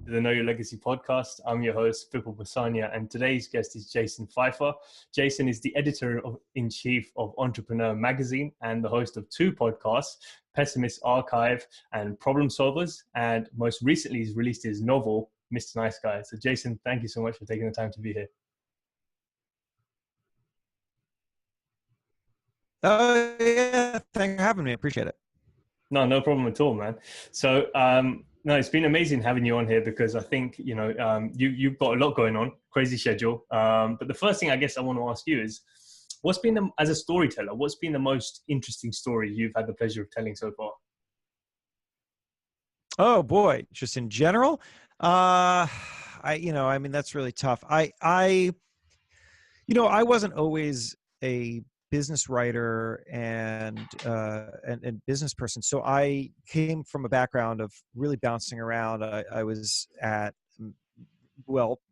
to the Know Your Legacy podcast. I'm your host, Fippo Basania, and today's guest is Jason Feifer. Jason is the editor-in-chief of Entrepreneur Magazine and the host of two podcasts, Pessimists Archive and Problem Solvers, and most recently he's released his novel, Mr. Nice Guy. So Jason, thank you so much for taking the time to be here. Oh, yeah. Thanks for having me. I appreciate it. No problem at all, man. So, no, it's been amazing having you on here because I think, you've got a lot going on, crazy schedule. But the first thing I guess I want to ask you is, as a storyteller, what's been the most interesting story you've had the pleasure of telling so far? Oh boy, just in general, that's really tough. I wasn't always a business writer and business person. So I came from a background of really bouncing around. I was at,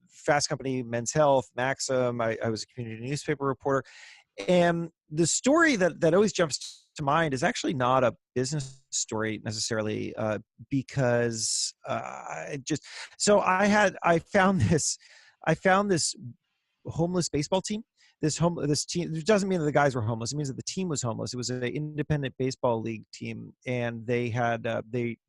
Fast Company, Men's Health, Maxim. I was a community newspaper reporter. And the story that always jumps to mind is actually not a business story necessarily, because I found this homeless baseball team. This team, it doesn't mean that the guys were homeless. It means that the team was homeless. It was an independent baseball league team, and they had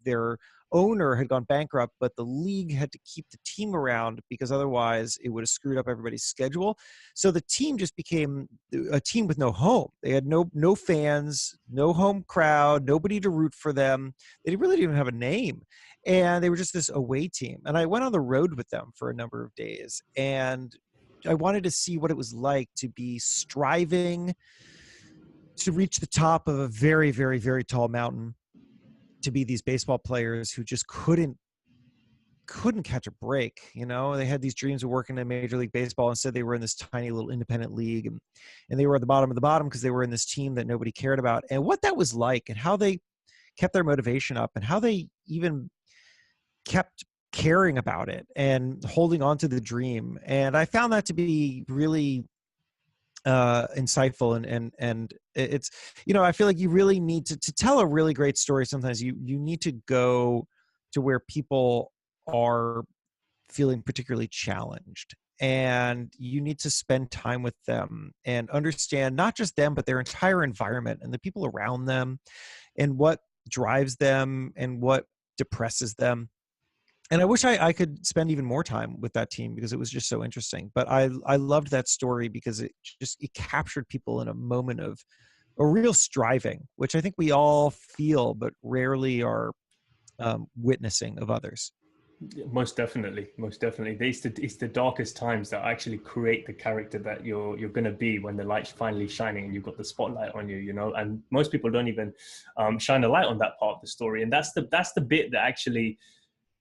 their owner had gone bankrupt, but the league had to keep the team around because otherwise it would have screwed up everybody's schedule. So the team just became a team with no home. They had no fans, no home crowd, nobody to root for them. They really didn't even have a name, and they were just this away team. And I went on the road with them for a number of days, and I wanted to see what it was like to be striving to reach the top of a very, very, very tall mountain, to be these baseball players who just couldn't catch a break. They had these dreams of working in Major League Baseball. Instead, they were in this tiny little independent league, and they were at the bottom of the bottom because they were in this team that nobody cared about. And what that was like, and how they kept their motivation up, and how they even kept caring about it and holding on to the dream. And I found that to be really insightful. And it's, I feel like you really need to tell a really great story. Sometimes you need to go to where people are feeling particularly challenged, and you need to spend time with them and understand not just them, but their entire environment and the people around them, and what drives them and what depresses them. And I wish I could spend even more time with that team because it was just so interesting. But I loved that story because it captured people in a moment of a real striving, which I think we all feel, but rarely are witnessing of others. Most definitely. It's the darkest times that actually create the character that you're going to be when the light's finally shining and you've got the spotlight on you. And most people don't even shine a light on that part of the story. And that's the bit that actually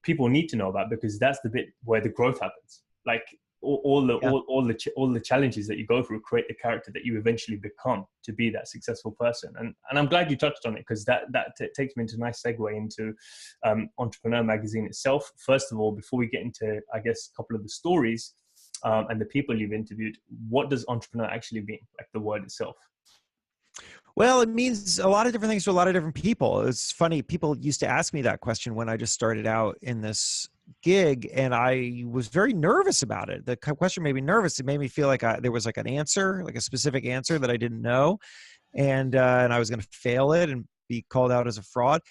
people need to know about, because that's the bit where the growth happens. Like all the challenges that you go through create the character that you eventually become to be that successful person. And I'm glad you touched on it, because that takes me into a nice segue into Entrepreneur Magazine itself. First of all, before we get into, I guess, a couple of the stories and the people you've interviewed, what does entrepreneur actually mean, like the word itself? Well, it means a lot of different things to a lot of different people. It's funny. People used to ask me that question when I just started out in this gig, and I was very nervous about it. The question made me nervous. It made me feel like there was like an answer, like a specific answer that I didn't know. And I was going to fail it and be called out as a fraud.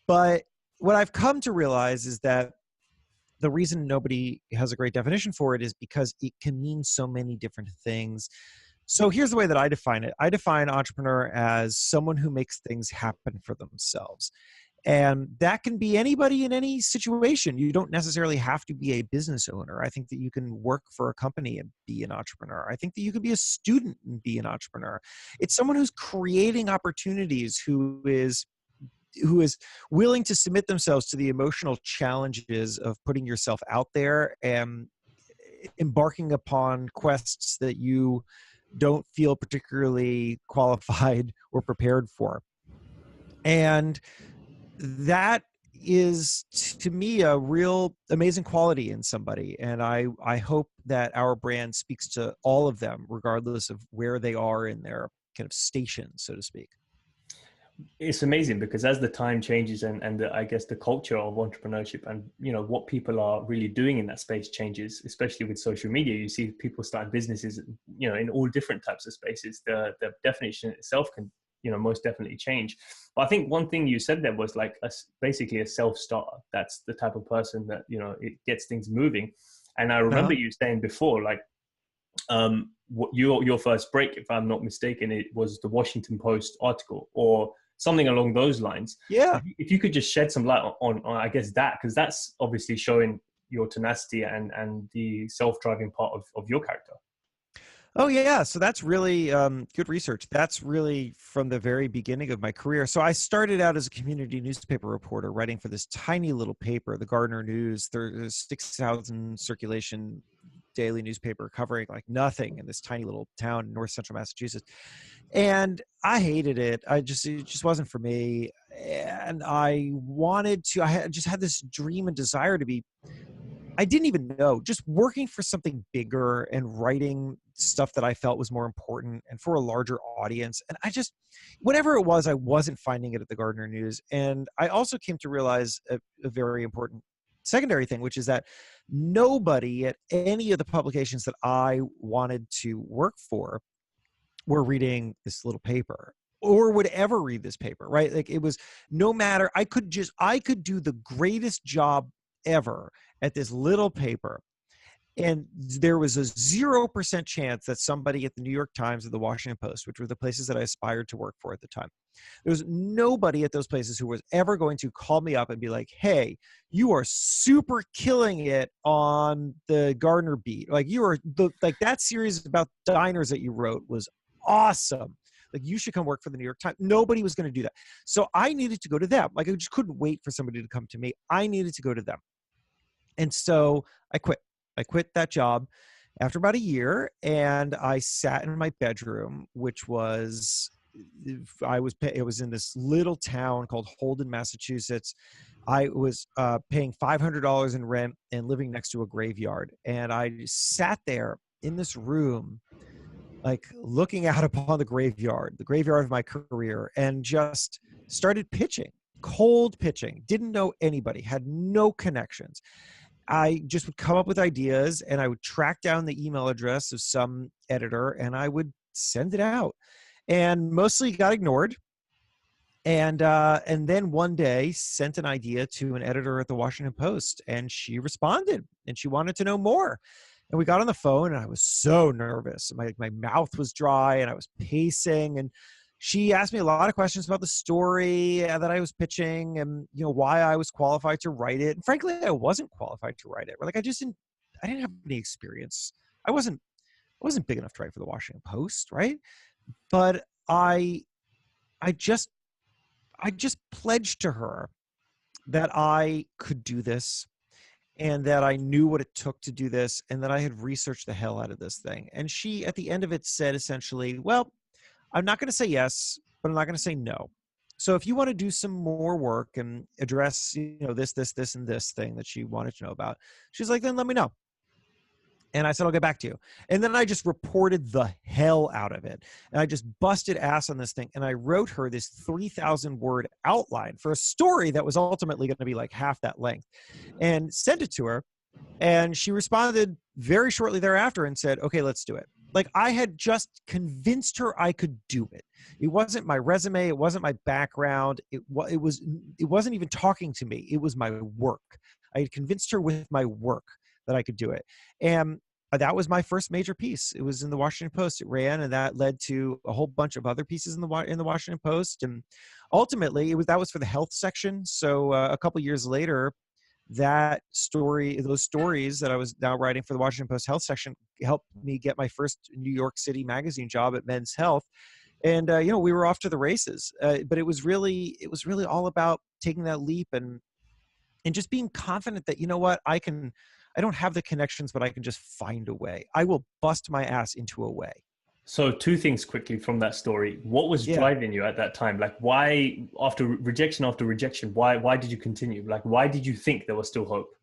But what I've come to realize is that the reason nobody has a great definition for it is because it can mean so many different things. So here's the way that I define it. I define entrepreneur as someone who makes things happen for themselves. And that can be anybody in any situation. You don't necessarily have to be a business owner. I think that you can work for a company and be an entrepreneur. I think that you could be a student and be an entrepreneur. It's someone who's creating opportunities, who is willing to submit themselves to the emotional challenges of putting yourself out there and embarking upon quests that you don't feel particularly qualified or prepared for. And that is, to me, a real amazing quality in somebody. And I hope that our brand speaks to all of them, regardless of where they are in their kind of station, so to speak. It's amazing because as the time changes and I guess the culture of entrepreneurship and, you know, what people are really doing in that space changes, especially with social media. You see people start businesses, you know, in all different types of spaces. The definition itself can, you know, most definitely change. But I think one thing you said there was like basically a self-starter. That's the type of person that, you know, it gets things moving. And I remember Uh-huh. you saying before, like, what your first break, if I'm not mistaken, it was the Washington Post article or something along those lines. Yeah. If you could just shed some light on I guess that, because that's obviously showing your tenacity and the self-driving part of your character. Oh yeah, so that's really good research. That's really from the very beginning of my career. So I started out as a community newspaper reporter, writing for this tiny little paper, the Gardner News. There's 6,000 circulation daily newspaper covering like nothing in this tiny little town in north central Massachusetts. And I hated it. It just wasn't for me. And I had just had this dream and desire to be, I didn't even know, just working for something bigger and writing stuff that I felt was more important and for a larger audience. And whatever it was, I wasn't finding it at the Gardner News. And I also came to realize a very important secondary thing, which is that nobody at any of the publications that I wanted to work for were reading this little paper or would ever read this paper, right? Like it was no matter, I could do the greatest job ever at this little paper. And there was a 0% chance that somebody at the New York Times or the Washington Post, which were the places that I aspired to work for at the time, there was nobody at those places who was ever going to call me up and be like, hey, you are super killing it on the Gardner beat. Like like that series about diners that you wrote was awesome. Like you should come work for the New York Times. Nobody was going to do that. So I needed to go to them. Like I just couldn't wait for somebody to come to me. I needed to go to them. And so I quit. I quit that job after about a year, and I sat in my bedroom, which was it was in this little town called Holden, Massachusetts. I was paying $500 in rent and living next to a graveyard, and I just sat there in this room, like looking out upon the graveyard of my career, and just started pitching, cold pitching. Didn't know anybody, had no connections. I just would come up with ideas and I would track down the email address of some editor and I would send it out, and mostly got ignored. And then one day sent an idea to an editor at the Washington Post, and she responded and she wanted to know more. And we got on the phone and I was so nervous. My mouth was dry and I was pacing, and she asked me a lot of questions about the story that I was pitching and, you know, why I was qualified to write it. And frankly, I wasn't qualified to write it. Like I didn't have any experience. I wasn't big enough to write for the Washington Post, right? But I just pledged to her that I could do this, and that I knew what it took to do this, and that I had researched the hell out of this thing. And she, at the end of it, said essentially, well, I'm not going to say yes, but I'm not going to say no. So if you want to do some more work and address, you know, this, and this thing that she wanted to know about, she's like, then let me know. And I said, I'll get back to you. And then I just reported the hell out of it. And I just busted ass on this thing. And I wrote her this 3,000 word outline for a story that was ultimately going to be like half that length, and sent it to her. And she responded very shortly thereafter and said, okay, let's do it. Like I had just convinced her I could do it. It wasn't my resume. It wasn't my background. It wasn't even talking to me. It was my work. I had convinced her with my work that I could do it. And that was my first major piece. It was in the Washington Post. It ran, and that led to a whole bunch of other pieces in the Washington Post. And ultimately, that was for the health section. So a couple years later, those stories that I was now writing for the Washington Post health section helped me get my first New York City magazine job at Men's Health. And you know, we were off to the races. But it was really all about taking that leap and just being confident that, you know what, I don't have the connections, but I can just find a way. I will bust my ass into a way. So two things quickly from that story. What was Yeah. driving you at that time? Like why, after rejection, why did you continue? Like, why did you think there was still hope?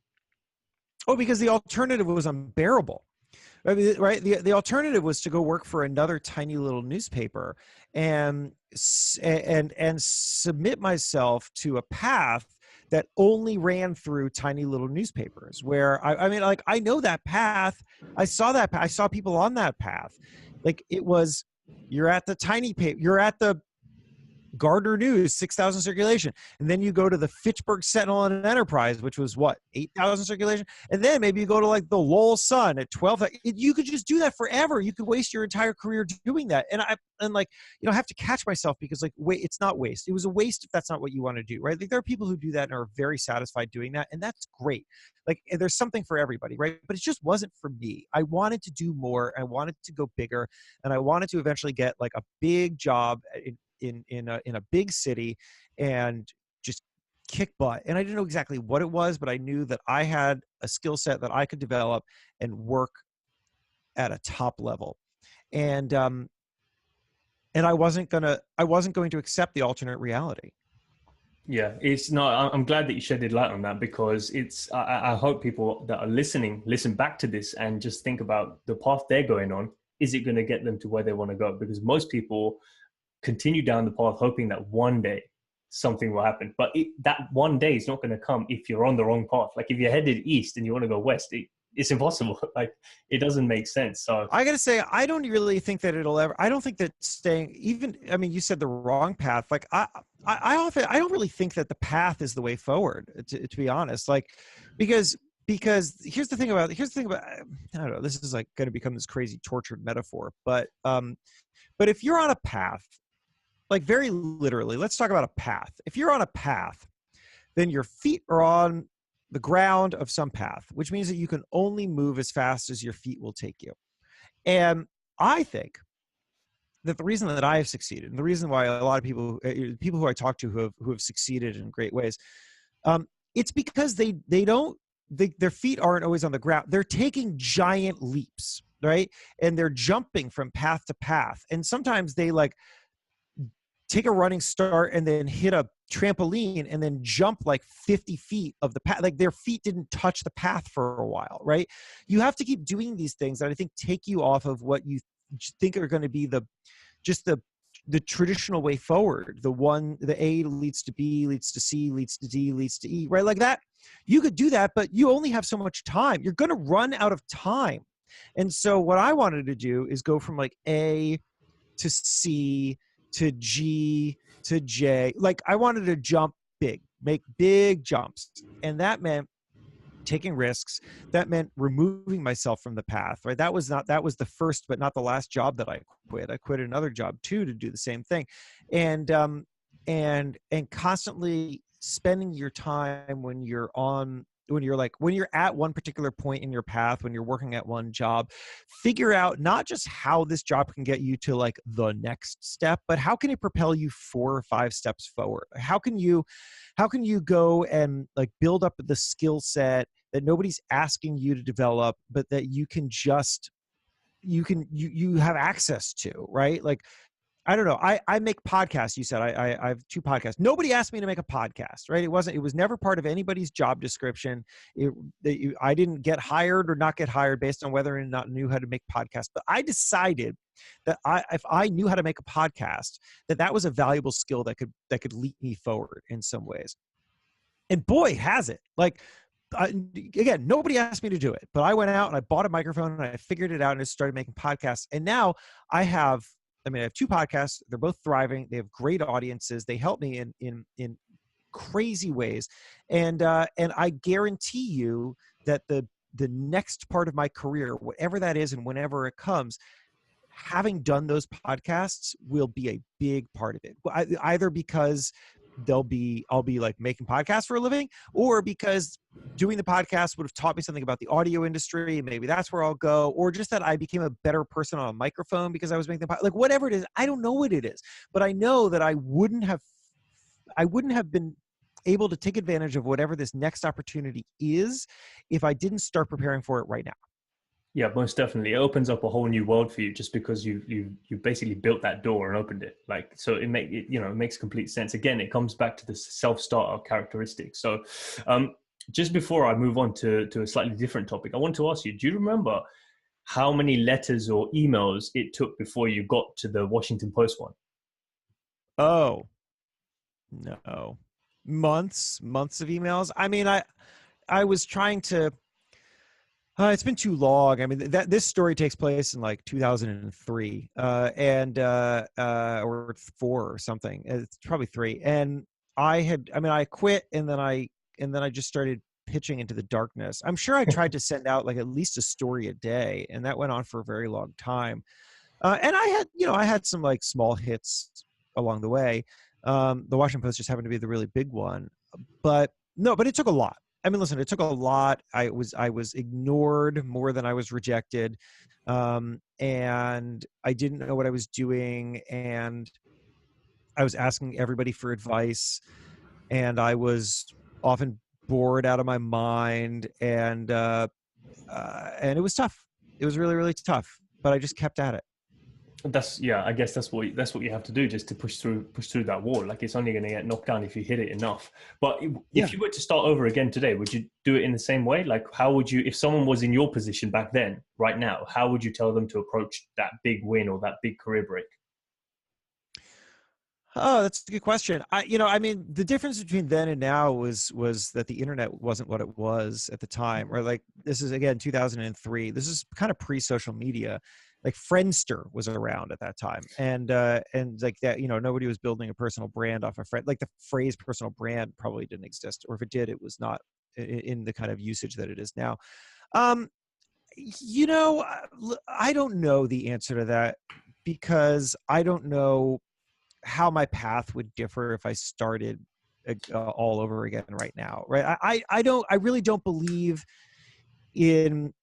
Oh, because the alternative was unbearable. I mean, right? The alternative was to go work for another tiny little newspaper and submit myself to a path that only ran through tiny little newspapers. Where I mean, like, I know that path. I saw that. I saw people on that path. Like, it was, you're at the tiny paper. You're at the Gardner News, 6,000 circulation. And then you go to the Fitchburg Sentinel and Enterprise, which was what, 8,000 circulation? And then maybe you go to like the Lowell Sun at 12. You could just do that forever. You could waste your entire career doing that. And I have to catch myself because, like, wait, it's not waste. It was a waste if that's not what you want to do, right? Like, there are people who do that and are very satisfied doing that. And that's great. Like, there's something for everybody, right? But it just wasn't for me. I wanted to do more. I wanted to go bigger. And I wanted to eventually get like a big job in a big city and just kick butt. And I didn't know exactly what it was, but I knew that I had a skill set that I could develop and work at a top level. And I wasn't going to accept the alternate reality. Yeah, it's not. I'm glad that you shedded light on that, because it's. I hope people that are listening listen back to this and just think about the path they're going on. Is it going to get them to where they want to go? Because most people continue down the path hoping that one day something will happen, but that one day is not going to come if you're on the wrong path. Like, if you're headed east and you want to go west, it's impossible. Like, it doesn't make sense. So I gotta say, I don't really think that I don't think that staying, even, I mean, you said the wrong path. Like, I don't really think that the path is the way forward, to be honest. Like, because here's the thing about, I don't know, this is like going to become this crazy tortured metaphor, but if you're on a path, like, very literally, let's talk about a path. If you're on a path, then your feet are on the ground of some path, which means that you can only move as fast as your feet will take you. And I think that the reason that I have succeeded, and the reason why a lot of people who I talk to who have succeeded in great ways, it's because their feet aren't always on the ground. They're taking giant leaps, right? And they're jumping from path to path. And sometimes they like take a running start and then hit a trampoline and then jump like 50 feet of the path. Like, their feet didn't touch the path for a while, right? You have to keep doing these things that I think take you off of what you think are going to be the traditional way forward. The A leads to B, leads to C, leads to D, leads to E, right? Like that. You could do that, but you only have so much time. You're going to run out of time. And so what I wanted to do is go from like A to C to G to J. Like, I wanted to jump big, make big jumps. And that meant taking risks. That meant removing myself from the path, right? That was the first, but not the last job that I quit. I quit another job too, to do the same thing. And constantly spending your time when you're at one particular point in your path, when you're working at one job, figure out not just how this job can get you to like the next step, but how can it propel you 4 or 5 steps forward? How can you go and like build up the skill set that nobody's asking you to develop, but that you have access to, right? Like, I don't know. I make podcasts. You said I have 2 podcasts. Nobody asked me to make a podcast, right? It was never part of anybody's job description. I didn't get hired or not get hired based on whether or not I knew how to make podcasts. But I decided that if I knew how to make a podcast, that was a valuable skill that could lead me forward in some ways. And boy, has it. Like, again, nobody asked me to do it, but I went out and I bought a microphone and I figured it out and I started making podcasts. And now I have 2 podcasts. They're both thriving. They have great audiences. They help me in crazy ways. And I guarantee you that the next part of my career, whatever that is and whenever it comes, having done those podcasts will be a big part of it. Either because I'll be like making podcasts for a living, or because doing the podcast would have taught me something about the audio industry, and maybe that's where I'll go, or just that I became a better person on a microphone because I was making the podcast. Like, whatever it is, I don't know what it is, but I know that I wouldn't have been able to take advantage of whatever this next opportunity is if I didn't start preparing for it right now. Yeah, most definitely. It opens up a whole new world for you just because you basically built that door and opened it. Like, so it makes complete sense. Again, it comes back to the self-starter characteristic. So just before I move on to a slightly different topic, I want to ask you, do you remember how many letters or emails it took before you got to the Washington Post one? Oh, no. Months of emails. I mean, I was trying to, it's been too long. I mean, this story takes place in like 2003, or 4 or something. It's probably 3. And I quit, and then I just started pitching into the darkness. I'm sure I tried to send out like at least a story a day, and that went on for a very long time. And I had some like small hits along the way. The Washington Post just happened to be the really big one, but it took a lot. I mean, listen, it took a lot. I was ignored more than I was rejected. And I didn't know what I was doing. And I was asking everybody for advice, and I was often bored out of my mind. And it was tough. It was really, really tough, but I just kept at it. I guess that's what you have to do, just to push through that wall. Like, it's only going to get knocked down if you hit it enough. But if you were to start over again today, would you do it in the same way? Like, how would you, if someone was in your position back then, right now, how would you tell them to approach that big win or that big career break? Oh, that's a good question. I mean, the difference between then and now was that the internet wasn't what it was at the time. Or like, this is again 2003. This is kind of pre-social media. Like, Friendster was around at that time, and like that, nobody was building a personal brand off a friend. Like, the phrase personal brand probably didn't exist, or if it did, it was not in the kind of usage that it is now. Um, I don't know the answer to that, because I don't know how my path would differ if I started all over again right now. Right. I really don't believe in,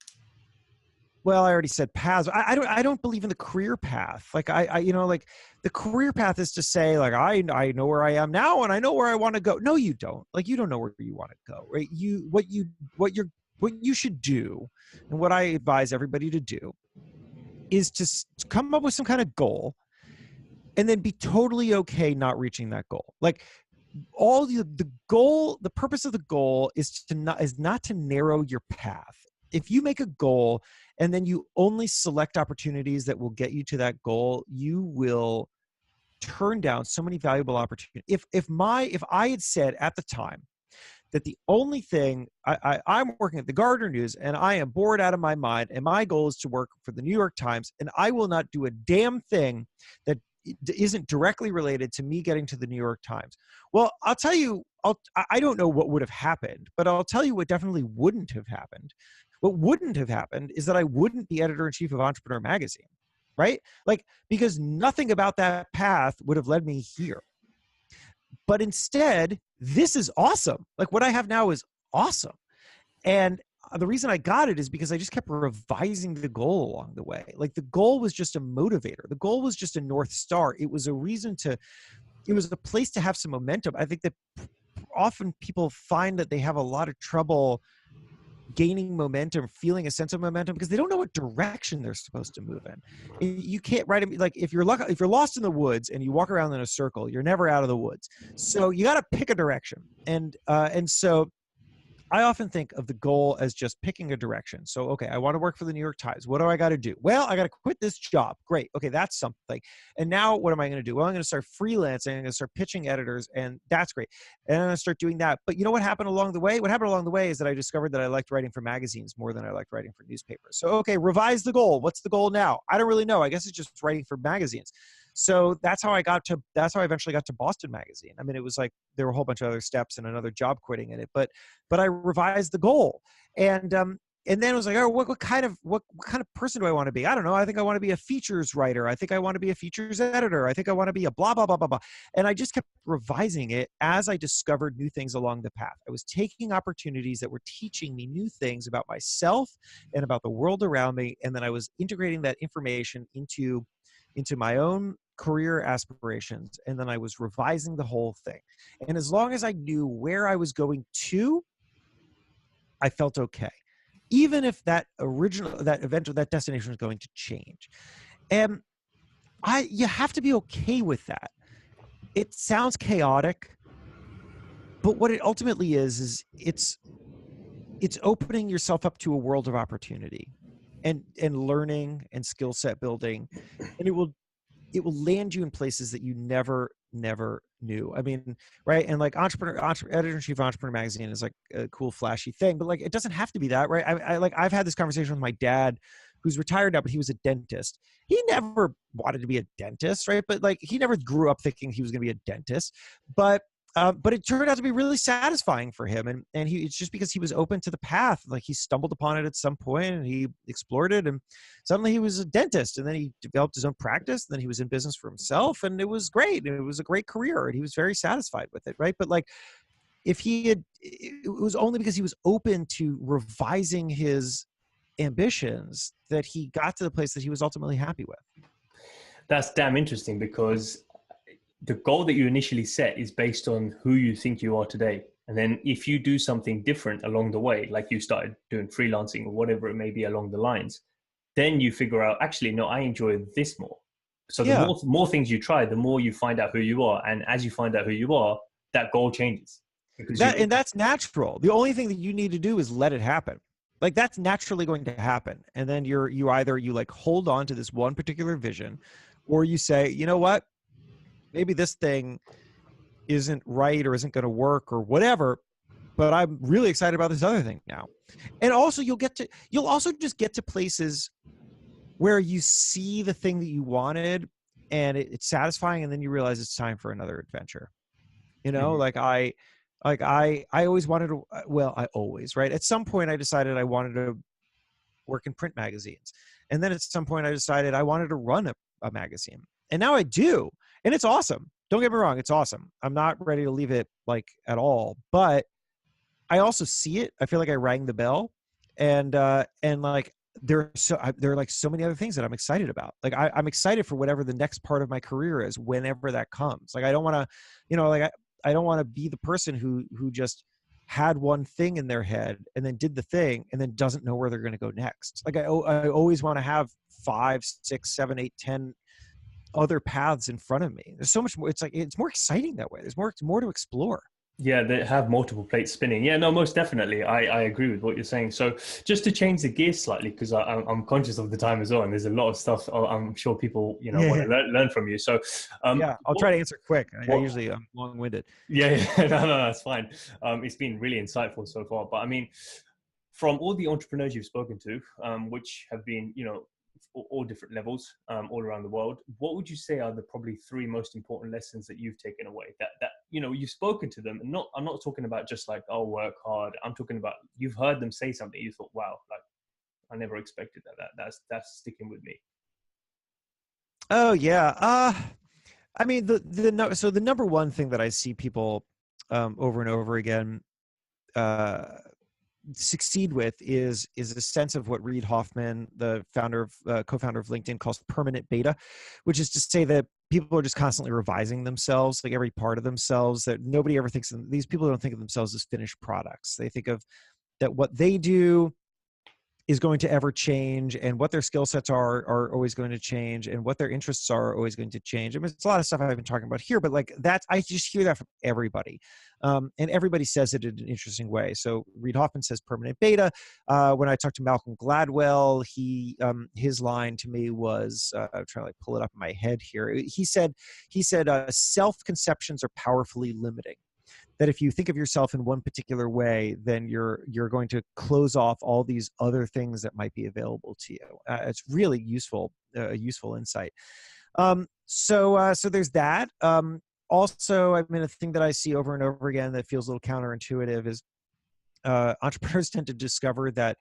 well, I already said paths. I don't believe in the career path. Like, like, the career path is to say, like, I know where I am now, and I know where I want to go. No, you don't. Like, you don't know where you want to go, right? What you should do, and what I advise everybody to do, is to come up with some kind of goal, and then be totally okay not reaching that goal. Like, all the goal, the purpose of the goal is not to narrow your path. If you make a goal and then you only select opportunities that will get you to that goal, you will turn down so many valuable opportunities. If I had said at the time that the only thing, I'm working at the Gardner News, and I am bored out of my mind, and my goal is to work for the New York Times, and I will not do a damn thing that isn't directly related to me getting to the New York Times. Well, I'll tell you, I don't know what would have happened, but I'll tell you what definitely wouldn't have happened. What wouldn't have happened is that I wouldn't be editor-in-chief of Entrepreneur Magazine, right? Like, because nothing about that path would have led me here. But instead, this is awesome. Like, what I have now is awesome. And the reason I got it is because I just kept revising the goal along the way. Like, the goal was just a motivator. The goal was just a North Star. It was a reason it was a place to have some momentum. I think that often people find that they have a lot of trouble gaining momentum, feeling a sense of momentum, because they don't know what direction they're supposed to move in. You can't, right? Like, if you're lost in the woods and you walk around in a circle, you're never out of the woods. So you got to pick a direction. And so I often think of the goal as just picking a direction. So, okay, I want to work for the New York Times. What do I got to do? Well, I got to quit this job. Great. Okay, that's something. And now what am I going to do? Well, I'm going to start freelancing. I'm going to start pitching editors, and that's great. And I'm going to start doing that. But you know what happened along the way? What happened along the way is that I discovered that I liked writing for magazines more than I liked writing for newspapers. So, okay, revise the goal. What's the goal now? I don't really know. I guess it's just writing for magazines. So that's how I eventually got to Boston Magazine. I mean, it was like there were a whole bunch of other steps and another job quitting in it, but I revised the goal. And then it was like, oh, what kind of person do I want to be? I don't know. I think I want to be a features writer. I think I want to be a features editor. I think I want to be a blah, blah, blah, blah, blah. And I just kept revising it as I discovered new things along the path. I was taking opportunities that were teaching me new things about myself and about the world around me. And then I was integrating that information into my own career aspirations, and then I was revising the whole thing. And as long as I knew where I was going to, I felt okay, even if that event or that destination was going to change. And you have to be okay with that. It sounds chaotic, but what it ultimately is it's opening yourself up to a world of opportunity. and learning and skill set building, and it will land you in places that you never knew. I mean, right? And like editor-in-chief Entrepreneur Magazine is like a cool, flashy thing, but like it doesn't have to be that, right? I've had this conversation with my dad, who's retired now, but he was a dentist. He never wanted to be a dentist, right? But like he never grew up thinking he was going to be a dentist, but it turned out to be really satisfying for him, and it's just because he was open to the path. Like he stumbled upon it at some point, and he explored it, and suddenly he was a dentist, and then he developed his own practice, and then he was in business for himself, and it was great, and it was a great career, and he was very satisfied with it, right? But like if he had, it was only because he was open to revising his ambitions that he got to the place that he was ultimately happy with. That's damn interesting, because the goal that you initially set is based on who you think you are today. And then if you do something different along the way, like you started doing freelancing or whatever it may be along the lines, then you figure out, actually, no, I enjoy this more. So the Yeah. more things you try, the more you find out who you are. And as you find out who you are, that goal changes. Because And that's natural. The only thing that you need to do is let it happen. Like that's naturally going to happen. And then you either like hold on to this one particular vision, or you say, you know what, maybe this thing isn't right or isn't going to work or whatever, but I'm really excited about this other thing now. And also you'll also just get to places where you see the thing that you wanted and it's satisfying, and then you realize it's time for another adventure. You know, Mhm. I always wanted to, well, I always, right? At some point I decided I wanted to work in print magazines. And then at some point I decided I wanted to run a magazine. And now I do. And it's awesome. Don't get me wrong, it's awesome. I'm not ready to leave it like at all, but I also see it. I feel like I rang the bell, and like there are like so many other things that I'm excited about. Like I'm excited for whatever the next part of my career is, whenever that comes. Like I don't want to, like I don't want to be the person who just had one thing in their head and then did the thing and then doesn't know where they're going to go next. Like I always want to have 5, 6, 7, 8, 10 other paths in front of me. There's so much more. It's like it's more exciting that way. There's more to explore. Yeah, they have multiple plates spinning. Yeah, no, most definitely. I agree with what you're saying. So just to change the gear slightly, because I'm conscious of the time as well, and there's a lot of stuff I'm sure people, want Yeah. to learn from you. So Yeah, I'll what, try to answer quick. I what, usually am long-winded. yeah, yeah, no, that's fine. It's been really insightful so far. But I mean, from all the entrepreneurs you've spoken to, which have been, all different levels, all around the world, what would you say are the probably 3 most important lessons that you've taken away? That you've spoken to them, and I'm not talking about just like, oh, work hard. I'm talking about you've heard them say something, you thought, wow, like I never expected that. That's sticking with me. Oh yeah. I mean so the number one thing that I see people over and over again uh succeed with is a sense of what Reid Hoffman, the co-founder of LinkedIn, calls permanent beta, which is to say that people are just constantly revising themselves, like every part of themselves. That nobody ever thinks of, these people don't think of themselves as finished products. They think of that what they do is going to ever change, and what their skill sets are always going to change, and what their interests are always going to change. I mean, it's a lot of stuff I've been talking about here, but like that's, I just hear that from everybody, and everybody says it in an interesting way. So Reid Hoffman says permanent beta. When I talked to Malcolm Gladwell, his line to me was, I'm trying to like pull it up in my head here. He said self conceptions are powerfully limiting. That if you think of yourself in one particular way, then you're going to close off all these other things that might be available to you. It's really useful, a useful insight. So there's that. Also, I mean, a thing that I see over and over again that feels a little counterintuitive is entrepreneurs tend to discover that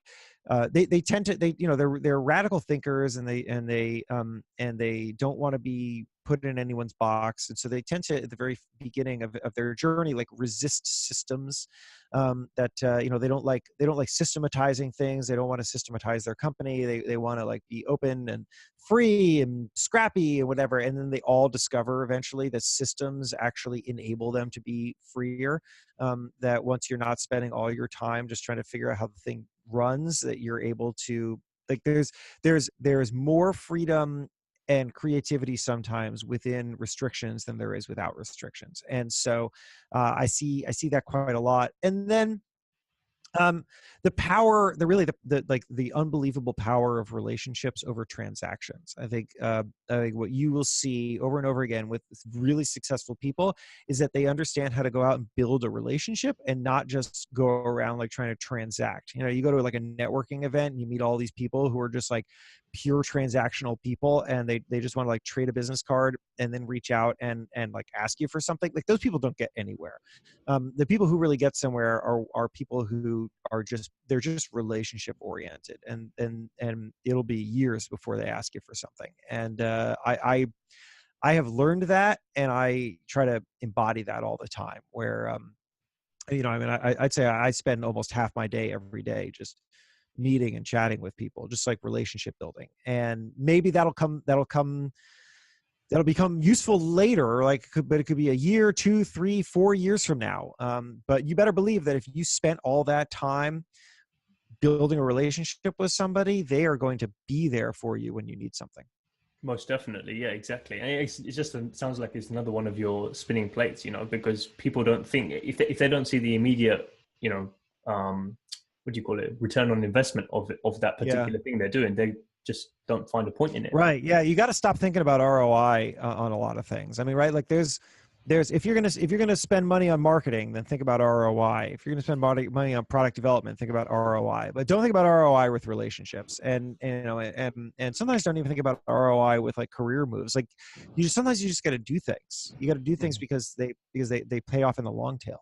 they tend to they're radical thinkers, and they don't want to be put in anyone's box, and so they tend to, at the very beginning of their journey, like resist systems, that they don't like systematizing things. They don't want to systematize their company. They want to like be open and free and scrappy and whatever, and then they all discover eventually that systems actually enable them to be freer. That once you're not spending all your time just trying to figure out how the thing runs, that you're able to, like, there's more freedom and creativity sometimes within restrictions than there is without restrictions. And so I see that quite a lot. And then The power, the unbelievable power of relationships over transactions. I think what you will see over and over again with really successful people is that they understand how to go out and build a relationship and not just go around like trying to transact. You know, you go to like a networking event and you meet all these people who are just like pure transactional people, and they just want to like trade a business card and then reach out and like ask you for something. Like those people don't get anywhere. The people who really get somewhere are people who are they're just relationship oriented, and it'll be years before they ask you for something. And I have learned that, and I try to embody that all the time. Where you know, I mean, I'd say I spend almost half my day every day just meeting and chatting with people, just like relationship building. And maybe that'll become useful later, but it could be a year, 2, 3, 4 years from now. But you better believe that if you spent all that time building a relationship with somebody, they are going to be there for you when you need something. Most definitely, yeah, exactly. And it just sounds like it's another one of your spinning plates, you know, because people don't think, if they don't see the immediate, you know, what do you call it, return on investment of that particular thing they're doing, they just don't find a point in it. Right. Yeah. You got to stop thinking about ROI on a lot of things. I mean, right. Like there's, if you're going to spend money on marketing, then think about ROI. If you're going to spend money on product development, think about ROI, but don't think about ROI with relationships. And you know, and sometimes don't even think about ROI with like career moves. Like sometimes you just got to do things. You got to do things because they pay off in the long tail,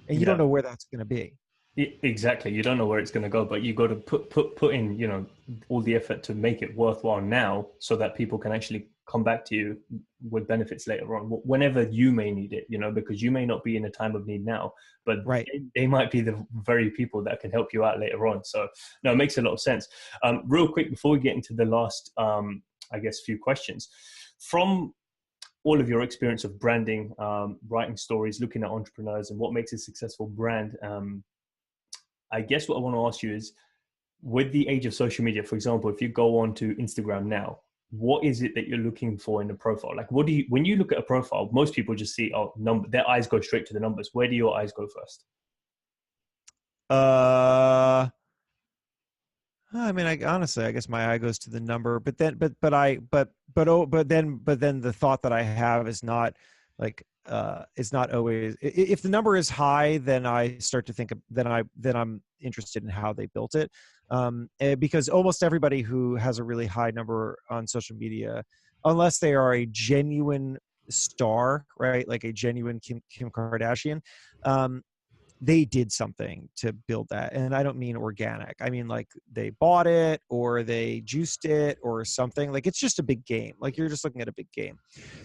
and you don't know where that's going to be. Exactly. You don't know where it's going to go, but you got to put in, you know, all the effort to make it worthwhile now, so that people can actually come back to you with benefits later on, whenever you may need it, you know, because you may not be in a time of need now, but right. they might be the very people that can help you out later on. So no, it makes a lot of sense. Real quick, before we get into the last, I guess, few questions, from all of your experience of branding, writing stories, looking at entrepreneurs and what makes a successful brand, I guess what I want to ask you is, with the age of social media, for example, if you go on to Instagram now, what is it that you're looking for in the profile? Like, when you look at a profile, most people just see, number, their eyes go straight to the numbers. Where do your eyes go first? I mean, honestly, I guess my eye goes to the number, but then the thought that I have is not like, it's not always, if the number is high, then I start to think then I'm interested in how they built it. Because almost everybody who has a really high number on social media, unless they are a genuine star, right? Like a genuine Kim Kardashian, they did something to build that. And I don't mean organic. I mean, like they bought it or they juiced it or something. Like it's just a big game. Like you're just looking at a big game.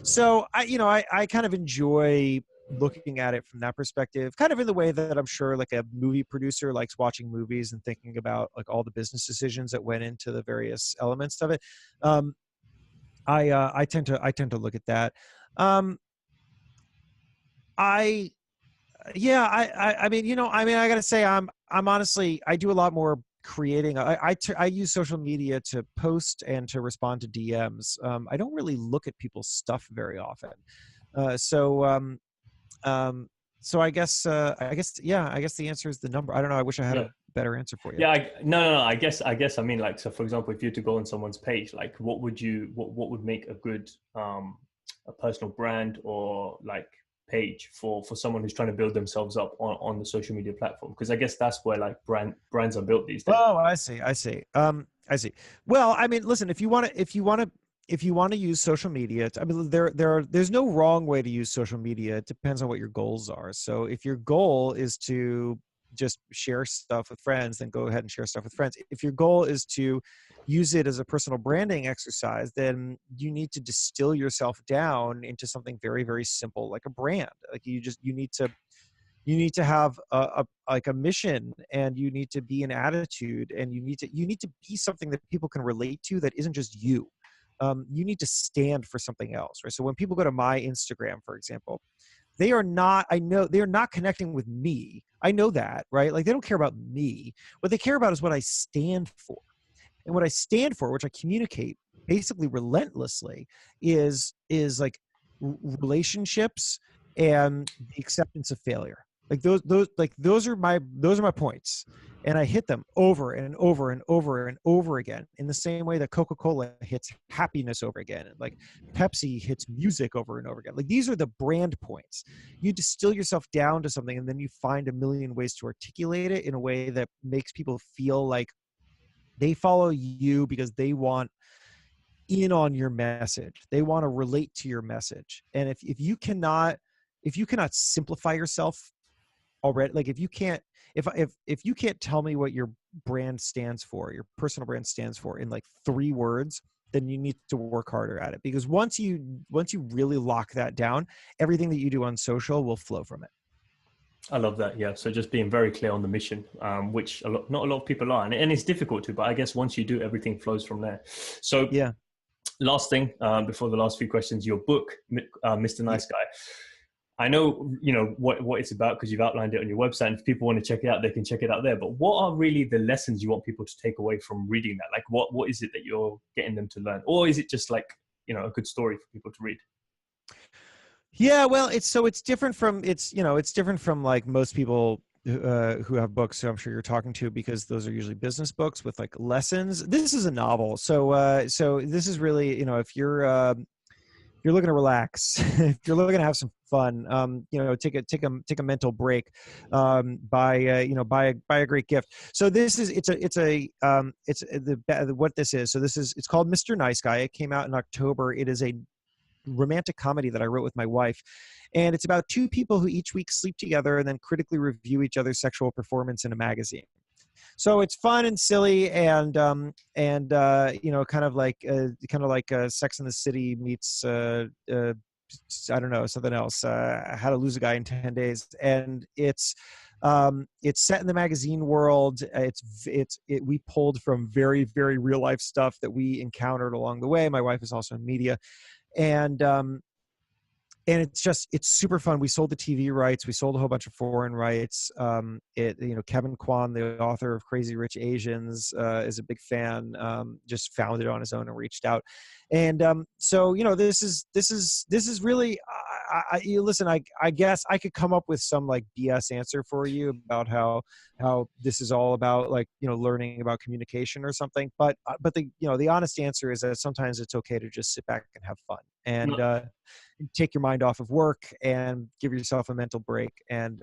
So I kind of enjoy looking at it from that perspective, kind of in the way that I'm sure like a movie producer likes watching movies and thinking about like all the business decisions that went into the various elements of it. I tend to look at that. I mean, you know, I mean, I gotta say, I'm honestly, I do a lot more creating. I use social media to post and to respond to DMs. I don't really look at people's stuff very often. So I guess the answer is the number. I don't know. I wish I had a better answer for you. Yeah, no. I guess I mean, like, so for example, if you had to go on someone's page, like what would make a good a personal brand or like page for someone who's trying to build themselves up on the social media platform? Because I guess that's where like brands are built these days. Oh, I see. I see. Well, I mean, listen, if you want to use social media, I mean, there's no wrong way to use social media. It depends on what your goals are. So if your goal is to just share stuff with friends, then go ahead and share stuff with friends. If your goal is to use it as a personal branding exercise, then you need to distill yourself down into something very, very simple, like a brand. Like you need to have a mission, and you need to be an attitude, and you need to be something that people can relate to that isn't just you. You need to stand for something else, right? So when people go to my Instagram, for example, they are not connecting with me. I know that, right? Like they don't care about me. What they care about is what I stand for. And what I stand for, which I communicate basically relentlessly, is like relationships and the acceptance of failure. Like those are my points. And I hit them over and over and over and over again, in the same way that Coca-Cola hits happiness over again, and like Pepsi hits music over and over again. Like, these are the brand points. You distill yourself down to something, and then you find a million ways to articulate it in a way that makes people feel like they follow you because they want in on your message. They want to relate to your message. And if you cannot simplify yourself already, like if you can't tell me what your brand stands for, your personal brand stands for, in like 3 words, then you need to work harder at it, because once you really lock that down, everything that you do on social will flow from it. I love that. Yeah. So just being very clear on the mission, which not a lot of people are, and it's difficult to, but I guess once you do, everything flows from there. So Yeah. last thing, before the last few questions, your book, Mr. Yeah. Nice Guy. I know, you know, what it's about because you've outlined it on your website, and if people want to check it out, they can check it out there. But what are really the lessons you want people to take away from reading that? Like, what is it that you're getting them to learn? Or is it just like, you know, a good story for people to read? Yeah, well, it's different from it's different from like most people who have books who I'm sure you're talking to, because those are usually business books with like lessons. This is a novel, so this is really, if you're looking to relax, if you're looking to have some fun, take a mental break, buy a great gift. So this is what this is. So it's called Mr. Nice Guy. It came out in October. It is a romantic comedy that I wrote with my wife. And it's about 2 people who each week sleep together and then critically review each other's sexual performance in a magazine. So it's fun and silly, and kind of like Sex and the City meets I don't know, something else, How to Lose a Guy in 10 Days. And it's set in the magazine world. We pulled from very, very real life stuff that we encountered along the way. My wife is also in media, and it's super fun. We sold the TV rights. We sold a whole bunch of foreign rights. Kevin Kwan, the author of Crazy Rich Asians, is a big fan. Just found it on his own and reached out. And so this is really. Listen. I guess I could come up with some like BS answer for you about how this is all about, like, learning about communication or something. But the honest answer is that sometimes it's okay to just sit back and have fun, and take your mind off of work and give yourself a mental break. And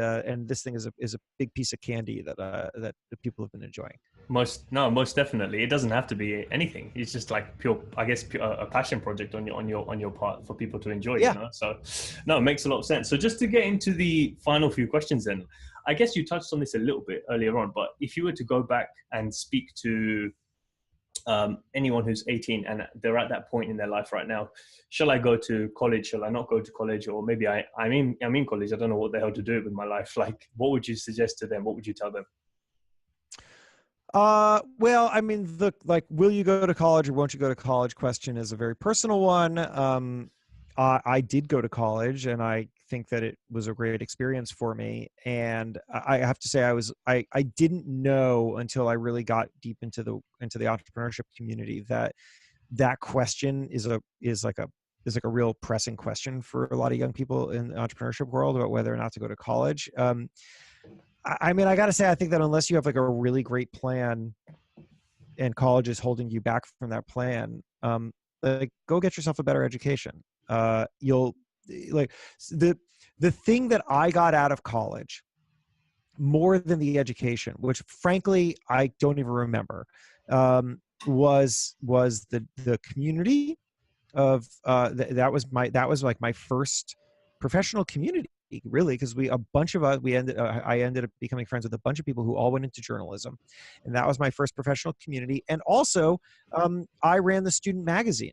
this thing is a big piece of candy that the people have been enjoying. Most definitely. It doesn't have to be anything. It's just like a passion project on your part for people to enjoy. Yeah. So no, it makes a lot of sense. So just to get into the final few questions, then, I guess you touched on this a little bit earlier on, but if you were to go back and speak to anyone who's 18 and they're at that point in their life right now, shall I go to college? Shall I not go to college? Or maybe I'm in college. I don't know what the hell to do with my life. Like, what would you suggest to them? What would you tell them? Well, I mean, will you go to college or won't you go to college question is a very personal one. I did go to college, and I think that it was a great experience for me. And I have to say, I didn't know until I really got deep into the entrepreneurship community that question is like a real pressing question for a lot of young people in the entrepreneurship world about whether or not to go to college. I mean, I got to say, I think that unless you have like a really great plan and college is holding you back from that plan, like, go get yourself a better education. You'll like the thing that I got out of college more than the education, which frankly I don't even remember, was the community of that was like my first professional community, really, because a bunch of us I ended up becoming friends with a bunch of people who all went into journalism, and that was my first professional community. And also, I ran the student magazine.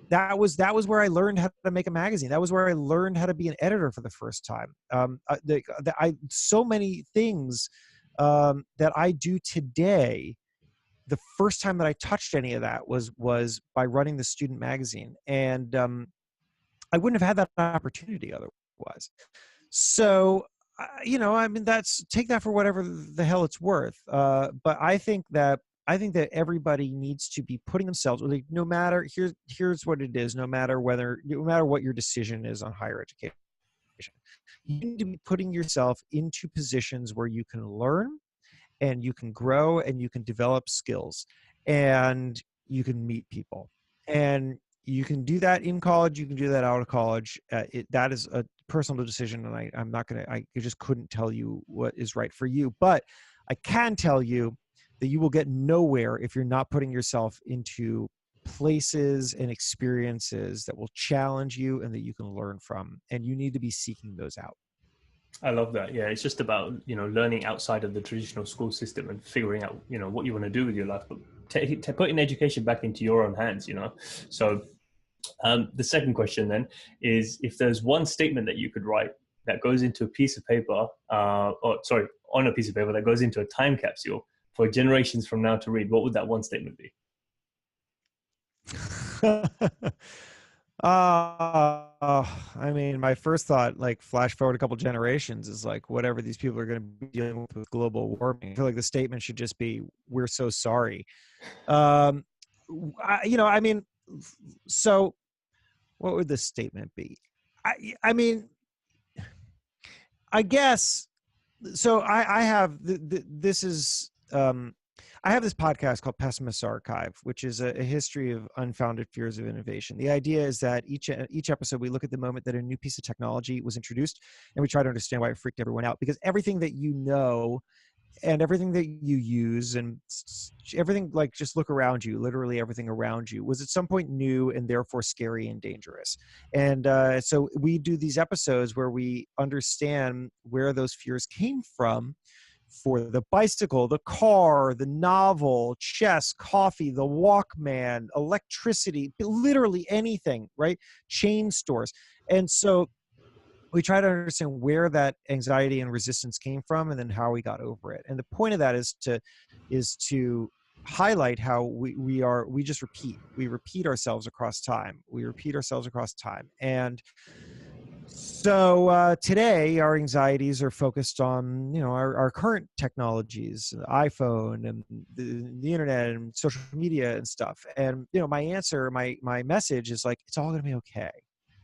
That was where I learned how to make a magazine. That was where I learned how to be an editor for the first time. So many things that I do today, the first time that I touched any of that was by running the student magazine. And I wouldn't have had that opportunity otherwise. So, I mean, take that for whatever the hell it's worth. But I think that everybody needs to be putting themselves, like, no matter, here's what it is, no matter what your decision is on higher education, you need to be putting yourself into positions where you can learn and you can grow and you can develop skills and you can meet people. And you can do that in college. You can do that out of college. That is a personal decision. And I'm not going to, I just couldn't tell you what is right for you. But I can tell you that you will get nowhere if you're not putting yourself into places and experiences that will challenge you and that you can learn from. And you need to be seeking those out. I love that. Yeah, it's just about, learning outside of the traditional school system and figuring out, what you want to do with your life, but putting education back into your own hands, So the second question then is, if there's one statement that you could write that goes into a piece of paper, on a piece of paper that goes into a time capsule for generations from now to read, what would that one statement be? I mean, my first thought, like flash forward a couple generations, is like whatever these people are going to be dealing with global warming. I feel like the statement should just be, "We're so sorry." I mean, so what would the statement be? I mean, I guess so. I have this is. I have this podcast called Pessimists Archive, which is a history of unfounded fears of innovation. The idea is that each episode we look at the moment that a new piece of technology was introduced, and we try to understand why it freaked everyone out. Because everything that you know and everything that you use and everything, like, just look around you, literally everything around you was at some point new and therefore scary and dangerous. And so we do these episodes where we understand where those fears came from for the bicycle, the car, the novel, chess, coffee, the Walkman, electricity, literally anything, right? Chain stores. And so we try to understand where that anxiety and resistance came from and then how we got over it. And the point of that is to highlight how we just repeat ourselves across time. And so today our anxieties are focused on, our current technologies, the iPhone and the internet and social media and stuff. And, my answer, my message is like, it's all going to be okay.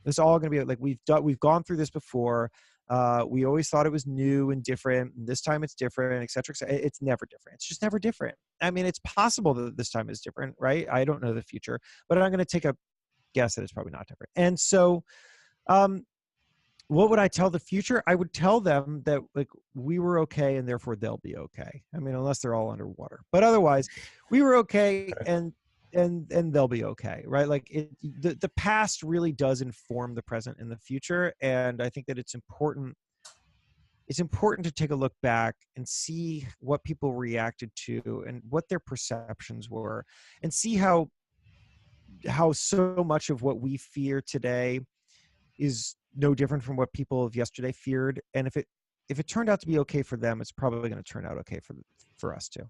It's all going to be like, we've gone through this before. We always thought it was new and different. And this time it's different, et cetera, et cetera. It's never different. It's just never different. I mean, it's possible that this time is different, right? I don't know the future, but I'm going to take a guess that it's probably not different. And so, what would I tell the future? I would tell them that, like, we were okay and therefore they'll be okay. I mean, unless they're all underwater, but otherwise we were okay and they'll be okay, right? Like the past really does inform the present and the future. And I think that it's important to take a look back and see what people reacted to and what their perceptions were, and see how so much of what we fear today is no different from what people of yesterday feared. And if it turned out to be okay for them, it's probably going to turn out okay for us too.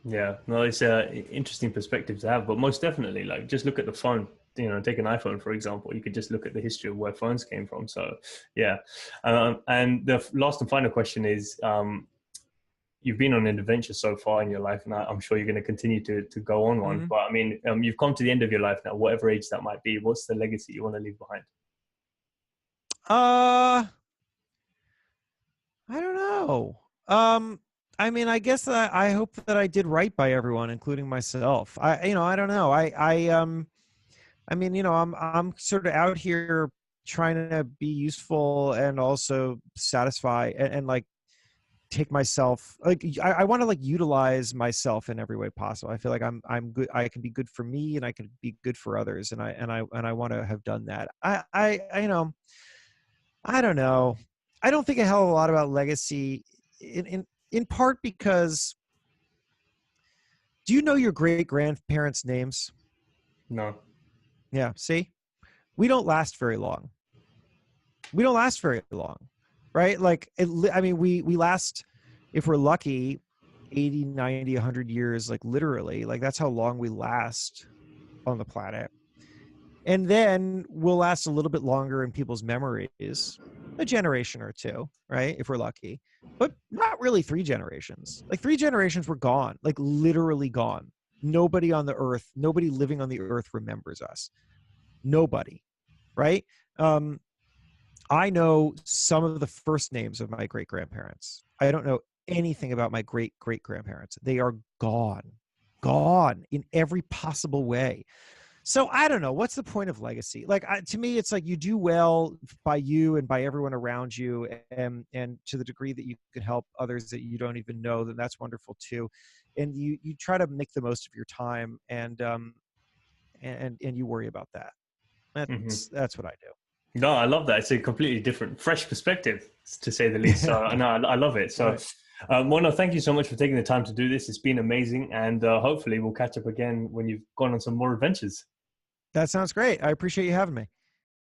Yeah, no, it's an interesting perspective to have, but most definitely, like, just look at the phone. Take an iPhone, for example. You could just look at the history of where phones came from. So, yeah. And the last and final question is, you've been on an adventure so far in your life, and I'm sure you're going to continue to go on one. Mm-hmm. But I mean, you've come to the end of your life now, whatever age that might be. What's the legacy you want to leave behind? I don't know. I mean, I guess that I hope that I did right by everyone, including myself. I don't know. I mean, I'm sort of out here trying to be useful and also satisfy and like take myself, like, I want to, like, utilize myself in every way possible. I feel like I'm good. I can be good for me and I can be good for others. And I want to have done that. I don't know. I don't think a hell of a lot about legacy in part because, do you know your great grandparents' names? No. Yeah. See, we don't last very long. Right? Like, I mean, we last, if we're lucky, 80, 90, 100 years, like literally, like that's how long we last on the planet. And then we'll last a little bit longer in people's memories, a generation or two, right? If we're lucky, but not really 3 generations. Like 3 generations, we're gone, like literally gone. Nobody on the earth, nobody living on the earth remembers us. Nobody, right? I know some of the first names of my great grandparents. I don't know anything about my great-great-grandparents. They are gone in every possible way. So I don't know, what's the point of legacy? Like, to me, it's like you do well by you and by everyone around you, and to the degree that you can help others that you don't even know, then that's wonderful too. And you try to make the most of your time, and you worry about that. Hmm. That's what I do. No, I love that. It's a completely different, fresh perspective, to say the least. So, no, I love it. So, Right. well, no, thank you so much for taking the time to do this. It's been amazing, and hopefully, we'll catch up again when you've gone on some more adventures. That sounds great. I appreciate you having me.